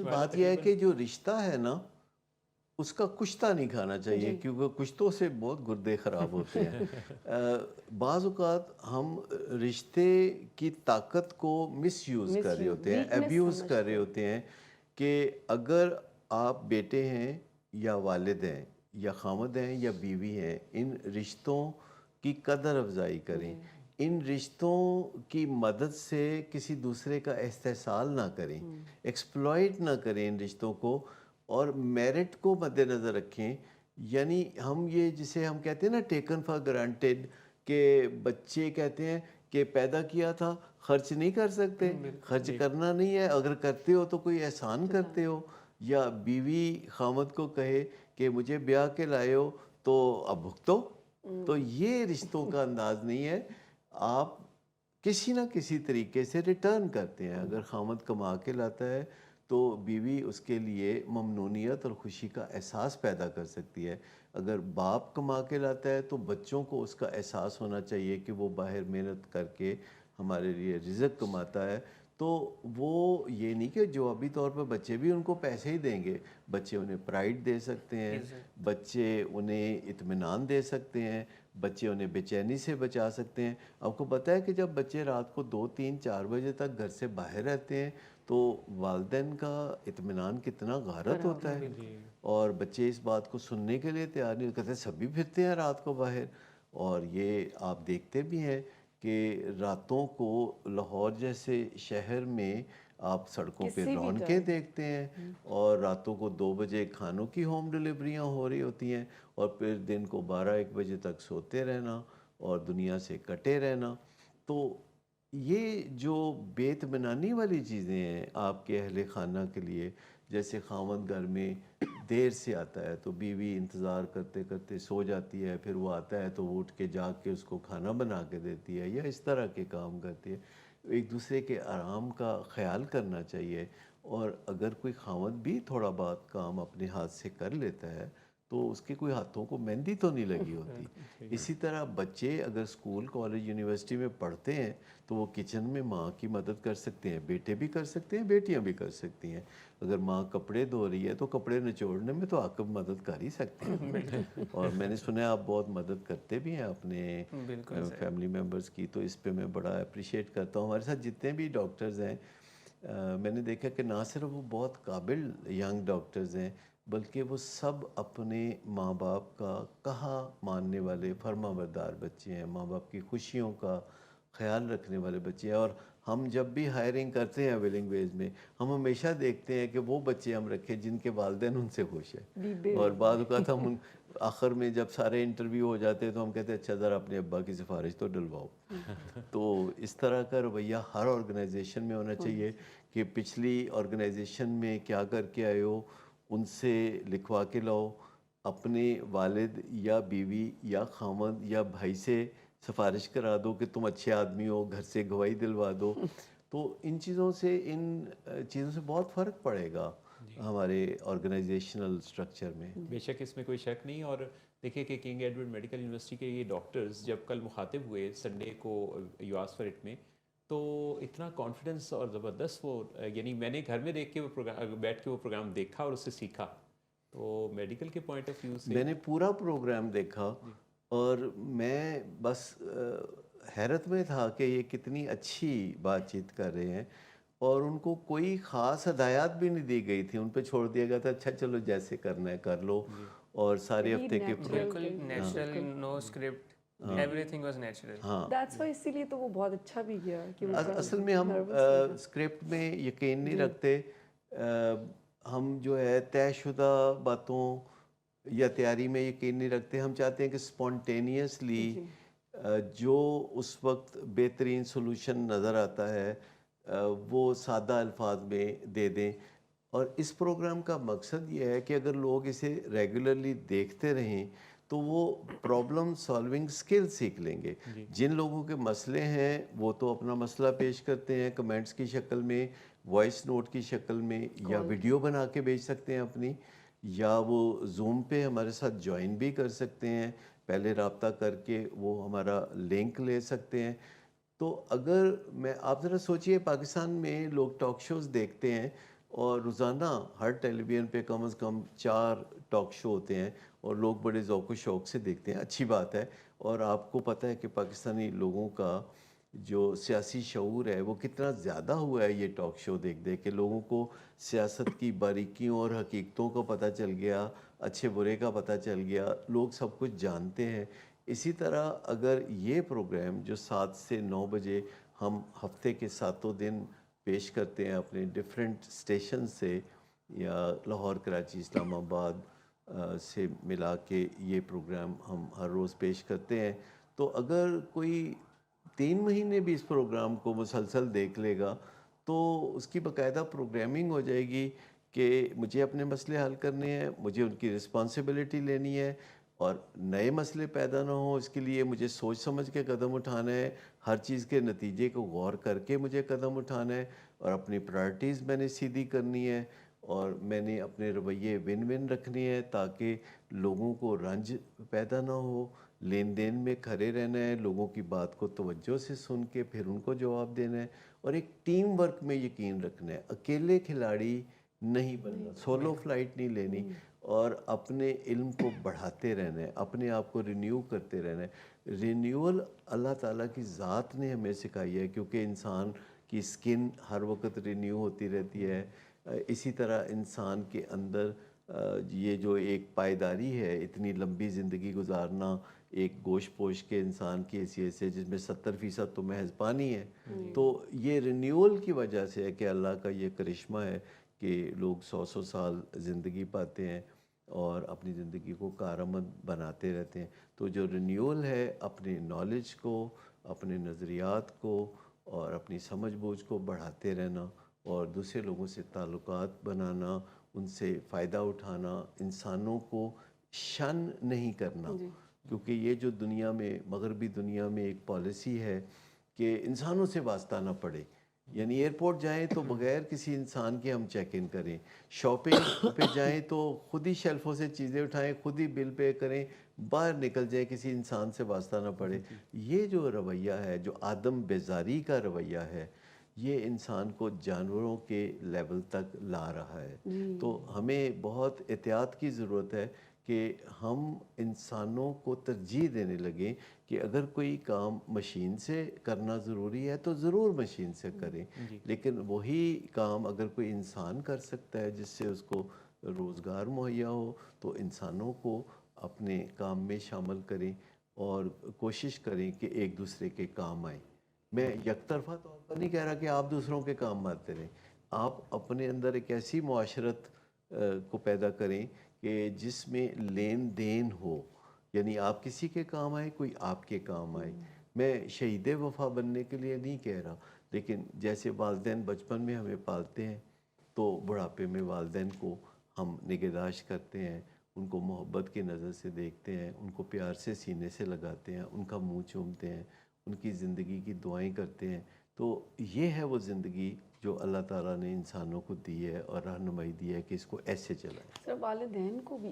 بات یہ ہے کہ جو رشتہ ہے نا اس کا کشتہ نہیں کھانا چاہیے کیونکہ کشتوں سے بہت گردے خراب ہوتے ہیں۔ بعض اوقات ہم رشتے کی طاقت کو مس یوز کر رہے ہوتے ہیں، ایبیوز کر رہے ہوتے ہیں کہ اگر آپ بیٹے ہیں یا والد ہیں یا خامد ہیں یا بیوی ہیں، ان رشتوں کی قدر افزائی کریں، ان رشتوں کی مدد سے کسی دوسرے کا استحصال نہ کریں، ایکسپلائٹ نہ کریں ان رشتوں کو، اور میرٹ کو مد نظر رکھیں۔ یعنی ہم یہ جسے ہم کہتے ہیں نا ٹیکن فار گرانٹیڈ، کہ بچے کہتے ہیں کہ پیدا کیا تھا خرچ نہیں کر سکتے، خرچ کرنا نہیں ہے، اگر کرتے ہو تو کوئی احسان کرتے ہو، یا بیوی خامد کو کہے کہ مجھے بیاہ کے لائے ہو تو اب بھگتو، تو یہ رشتوں کا انداز نہیں ہے۔ آپ کسی نہ کسی طریقے سے ریٹرن کرتے ہیں۔ اگر خامد کما کے لاتا ہے تو بیوی اس کے لیے ممنونیت اور خوشی کا احساس پیدا کر سکتی ہے۔ اگر باپ کما کے لاتا ہے تو بچوں کو اس کا احساس ہونا چاہیے کہ وہ باہر محنت کر کے ہمارے لیے رزق کماتا ہے، تو وہ یہ نہیں کہ جوابی طور پر بچے بھی ان کو پیسے ہی دیں گے، بچے انہیں پرائڈ دے سکتے ہیں، بچے انہیں اطمینان دے سکتے ہیں، بچے انہیں بے چینی سے بچا سکتے ہیں۔ آپ کو پتہ ہے کہ جب بچے رات کو 2 3 4 بجے تک گھر سے باہر رہتے ہیں تو والدین کا اطمینان کتنا غارت ہوتا ہے، اور بچے اس بات کو سننے کے لیے تیار نہیں، کہتے ہیں سبھی پھرتے ہیں رات کو باہر۔ اور یہ آپ دیکھتے بھی ہیں کہ راتوں کو لاہور جیسے شہر میں آپ سڑکوں پہ رونقیں دیکھتے ہیں، اور راتوں کو 2 بجے کھانوں کی ہوم ڈلیوریاں ہو رہی ہوتی ہیں، اور پھر دن کو 12 1 بجے تک سوتے رہنا اور دنیا سے کٹے رہنا۔ تو یہ جو بے اطمینانی والی چیزیں ہیں آپ کے اہل خانہ کے لیے، جیسے خاوند گھر میں دیر سے آتا ہے تو بیوی انتظار کرتے کرتے سو جاتی ہے، پھر وہ آتا ہے تو وہ اٹھ کے جاگ کے اس کو کھانا بنا کے دیتی ہے یا اس طرح کے کام کرتی ہے۔ ایک دوسرے کے آرام کا خیال کرنا چاہیے، اور اگر کوئی خاوند بھی تھوڑا بہت کام اپنے ہاتھ سے کر لیتا ہے تو اس کے کوئی ہاتھوں کو مہندی تو نہیں لگی ہوتی۔ اسی طرح بچے اگر اسکول کالج یونیورسٹی میں پڑھتے ہیں تو وہ کچن میں ماں کی مدد کر سکتے ہیں، بیٹے بھی کر سکتے ہیں، بیٹیاں بھی کر سکتی ہیں۔ اگر ماں کپڑے دھو رہی ہے تو کپڑے نچوڑنے میں تو آپ مدد کر ہی سکتے ہیں، اور میں نے سنا ہے آپ بہت مدد کرتے بھی ہیں اپنے فیملی ممبرز کی، تو اس پہ میں بڑا اپریشیٹ کرتا ہوں۔ ہمارے ساتھ جتنے بھی ڈاکٹرز ہیں، میں نے دیکھا کہ نہ صرف وہ بہت قابل ینگ ڈاکٹرز ہیں بلکہ وہ سب اپنے ماں باپ کا کہا ماننے والے فرما بردار بچے ہیں، ماں باپ کی خوشیوں کا خیال رکھنے والے بچے ہیں۔ اور ہم جب بھی ہائرنگ کرتے ہیں ویلنگ ویز میں، ہم ہمیشہ دیکھتے ہیں کہ وہ بچے ہم رکھیں جن کے والدین ان سے خوش ہیں، اور بعض اوقات ہم آخر میں جب سارے انٹرویو ہو جاتے ہیں تو ہم کہتے ہیں اچھا ذرا اپنے ابا کی سفارش تو ڈلواؤ۔ تو اس طرح کا رویہ ہر آرگنائزیشن میں ہونا چاہیے کہ پچھلی آرگنائزیشن میں کیا کر کے آئے ہو ان سے لکھوا کے لاؤ، اپنے والد یا بیوی یا خامد یا بھائی سے سفارش کرا دو کہ تم اچھے آدمی ہو، گھر سے گواہی دلوا دو۔ تو ان چیزوں سے بہت فرق پڑے گا ہمارے آرگنائزیشنل سٹرکچر میں۔ بے شک اس میں کوئی شک نہیں۔ اور دیکھیں کہ کنگ ایڈورڈ میڈیکل یونیورسٹی کے یہ ڈاکٹرز جب کل مخاطب ہوئے سنڈے کو یو آسک فار اٹ میں، تو اتنا کانفیڈنس اور زبردست وہ، یعنی میں نے گھر میں دیکھ کے وہ پروگرام بیٹھ کے وہ پروگرام دیکھا اور اس سے سیکھا، تو میڈیکل کے پوائنٹ آف ویو سے میں نے پورا پروگرام دیکھا، اور میں بس حیرت میں تھا کہ یہ کتنی اچھی بات چیت کر رہے ہیں، اور ان کو کوئی خاص ہدایات بھی نہیں دی گئی تھی، ان پہ چھوڑ دیا گیا تھا اچھا چلو جیسے کرنا ہے کر لو، اور سارے ہفتے کے بالکل natural, no script, everything was natural. That's why اسی لیے تو وہ بہت اچھا بھی گیا کہ اصل میں ہم اسکرپٹ میں یقین نہیں رکھتے، ہم جو ہے طے شدہ باتوں یا تیاری میں یقین نہیں رکھتے، ہم چاہتے ہیں کہ اسپونٹینیسلی جو اس وقت بہترین سلوشن نظر آتا ہے وہ سادہ الفاظ میں دے دیں۔ اور اس پروگرام کا مقصد یہ ہے کہ اگر لوگ اسے ریگولرلی دیکھتے رہیں تو وہ پرابلم سالونگ سکل سیکھ لیں گے۔ جن لوگوں کے مسئلے ہیں وہ تو اپنا مسئلہ پیش کرتے ہیں کمنٹس کی شکل میں، وائس نوٹ کی شکل میں، یا ویڈیو بنا کے بھیج سکتے ہیں اپنی، یا وہ زوم پہ ہمارے ساتھ جوائن بھی کر سکتے ہیں، پہلے رابطہ کر کے وہ ہمارا لنک لے سکتے ہیں۔ تو اگر آپ ذرا سوچئے پاکستان میں لوگ ٹاک شوز دیکھتے ہیں اور روزانہ ہر ٹیلی ویژن پہ کم از کم 4 ٹاک شو ہوتے ہیں اور لوگ بڑے ذوق و شوق سے دیکھتے ہیں. اچھی بات ہے. اور آپ کو پتہ ہے کہ پاکستانی لوگوں کا جو سیاسی شعور ہے وہ کتنا زیادہ ہوا ہے یہ ٹاک شو دیکھ دیکھ کے. لوگوں کو سیاست کی باریکیوں اور حقیقتوں کا پتہ چل گیا, اچھے برے کا پتہ چل گیا, لوگ سب کچھ جانتے ہیں. اسی طرح اگر یہ پروگرام جو 7 سے 9 بجے ہم ہفتے کے 7 دن پیش کرتے ہیں اپنے ڈیفرنٹ اسٹیشن سے, یا لاہور, کراچی, اسلام آباد سے ملا کے یہ پروگرام ہم ہر روز پیش کرتے ہیں, تو اگر کوئی 3 مہینے بھی اس پروگرام کو مسلسل دیکھ لے گا تو اس کی باقاعدہ پروگرامنگ ہو جائے گی کہ مجھے اپنے مسئلے حل کرنے ہیں, مجھے ان کی رسپانسبلٹی لینی ہے, اور نئے مسئلے پیدا نہ ہوں اس کے لیے مجھے سوچ سمجھ کے قدم اٹھانا ہے, ہر چیز کے نتیجے کو غور کر کے مجھے قدم اٹھانا ہے, اور اپنی پرائرٹیز میں نے سیدھی کرنی ہے, اور میں نے اپنے رویے ون ون رکھنے ہیں تاکہ لوگوں کو رنج پیدا نہ ہو. لین دین میں کھڑے رہنا ہے, لوگوں کی بات کو توجہ سے سن کے پھر ان کو جواب دینا ہے, اور ایک ٹیم ورک میں یقین رکھنا ہے. اکیلے کھلاڑی نہیں بننا, سولو فلائٹ نہیں لینی, اور اپنے علم کو بڑھاتے رہنا ہے, اپنے آپ کو رینیو کرتے رہنا ہے. رینیول اللہ تعالیٰ کی ذات نے ہمیں سکھائی ہے, کیونکہ انسان کی سکن ہر وقت رینیو ہوتی رہتی ہے. اسی طرح انسان کے اندر یہ جو ایک پائیداری ہے, اتنی لمبی زندگی گزارنا ایک گوشت پوش کے انسان کی حیثیت سے, جس میں 70% تو محض پانی ہے, تو یہ رینیول کی وجہ سے ہے کہ اللہ کا یہ کرشمہ ہے کہ لوگ 100 سال زندگی پاتے ہیں اور اپنی زندگی کو کارآمد بناتے رہتے ہیں. تو جو رینیول ہے, اپنے نالج کو, اپنے نظریات کو اور اپنی سمجھ بوجھ کو بڑھاتے رہنا, اور دوسرے لوگوں سے تعلقات بنانا, ان سے فائدہ اٹھانا, انسانوں کو شن نہیں کرنا. کیونکہ یہ جو دنیا میں, مغربی دنیا میں ایک پالیسی ہے کہ انسانوں سے واسطہ نہ پڑے, یعنی ایئرپورٹ جائیں تو بغیر کسی انسان کے ہم چیک ان کریں, شاپنگ پہ جائیں تو خود ہی شیلفوں سے چیزیں اٹھائیں, خود ہی بل پے کریں, باہر نکل جائیں, کسی انسان سے واسطہ نہ پڑے. یہ جو رویہ ہے, جو آدم بیزاری کا رویہ ہے, یہ انسان کو جانوروں کے لیول تک لا رہا ہے. تو ہمیں بہت احتیاط کی ضرورت ہے کہ ہم انسانوں کو ترجیح دینے لگیں کہ اگر کوئی کام مشین سے کرنا ضروری ہے تو ضرور مشین سے کریں, لیکن وہی کام اگر کوئی انسان کر سکتا ہے جس سے اس کو روزگار مہیا ہو, تو انسانوں کو اپنے کام میں شامل کریں اور کوشش کریں کہ ایک دوسرے کے کام آئیں. میں یک طرفہ طور پر نہیں کہہ رہا کہ آپ دوسروں کے کام آتے رہیں, آپ اپنے اندر ایک ایسی معاشرت کو پیدا کریں کہ جس میں لین دین ہو, یعنی آپ کسی کے کام آئیں, کوئی آپ کے کام آئے. میں شہید وفا بننے کے لیے نہیں کہہ رہا, لیکن جیسے والدین بچپن میں ہمیں پالتے ہیں تو بڑھاپے میں والدین کو ہم نگہداشت کرتے ہیں, ان کو محبت کی نظر سے دیکھتے ہیں, ان کو پیار سے سینے سے لگاتے ہیں, ان کا منہ چومتے ہیں, ان کی زندگی کی دعائیں کرتے ہیں. تو یہ ہے وہ زندگی جو اللہ تعالیٰ نے انسانوں کو دی ہے اور رہنمائی دی ہے کہ اس کو ایسے چلائیں. سر والدین کو بھی